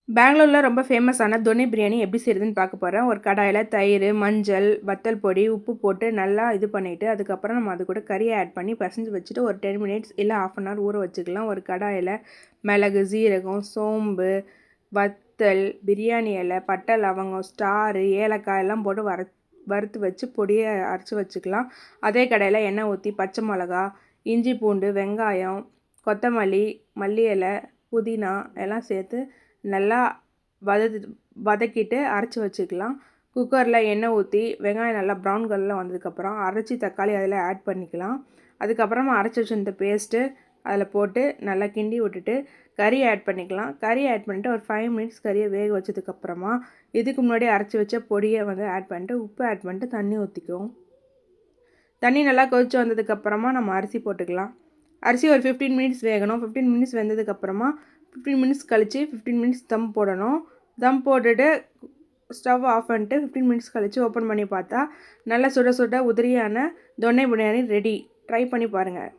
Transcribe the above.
பெங்களூரில் ரொம்ப ஃபேமஸான தொன்னி பிரியாணி எப்படி செய்கிறதுன்னு பார்க்க போகிறேன். ஒரு கடாயில் தயிர், மஞ்சள், வத்தல் பொடி, உப்பு போட்டு நல்லா இது பண்ணிவிட்டு அதுக்கப்புறம் நம்ம அது கூட கறியை ஆட் பண்ணி பசஞ்சு வச்சுட்டு ஒரு 10 மினிட்ஸ் இல்லை ½ அன் ஹவர் ஊற வச்சுக்கலாம். ஒரு கடாயில் மிளகு, சீரகம், சோம்பு, வத்தல், பிரியாணி இலை, பட்டை, லவங்கம், ஸ்டாரு, ஏலக்காய் எல்லாம் போட்டு வறுத்து வச்சு பொடியை அரைச்சி வச்சுக்கலாம். அதே கடாயில் எண்ணெய் ஊற்றி பச்சை மிளகா, இஞ்சி பூண்டு, வெங்காயம், கொத்தமல்லி, மல்லி இலை, புதினா எல்லாம் சேர்த்து நல்லா வதக்கிட்டு அரைச்சி வச்சுக்கலாம். குக்கரில் எண்ணெய் ஊற்றி வெங்காயம் நல்லா ப்ரௌன் கலரில் வந்ததுக்கப்புறம் அரைச்சி தக்காளி அதில் ஆட் பண்ணிக்கலாம். அதுக்கப்புறமா அரைச்சி வச்சிருந்த பேஸ்ட்டு அதில் போட்டு நல்லா கிண்டி விட்டுட்டு கறி ஆட் பண்ணிக்கலாம். கறி ஆட் பண்ணிவிட்டு ஒரு 5 மினிட்ஸ் கறியை வேக வச்சதுக்கப்புறமா இதுக்கு முன்னாடி அரைச்சி வச்ச பொடியை ஆட் பண்ணிட்டு உப்பு ஆட் பண்ணிட்டு தண்ணி ஊற்றிக்குவோம். தண்ணி நல்லா கொதிச்சு வந்ததுக்கப்புறமா நம்ம அரிசி போட்டுக்கலாம். அரிசி ஒரு 15 மினிட்ஸ் வேகணும். 15 மினிட்ஸ் வெந்ததுக்கப்புறமா 15 மினிட்ஸ் கழித்து 15 மினிட்ஸ் தம் போடணும். தம் போட்டுட்டு ஸ்டவ் ஆஃப் பண்ணிட்டு 15 மினிட்ஸ் கழித்து ஓப்பன் பண்ணி பார்த்தா நல்லா சுட சுட உதிரியான தொன்னை பிரியாணி ரெடி. ட்ரை பண்ணி பாருங்கள்.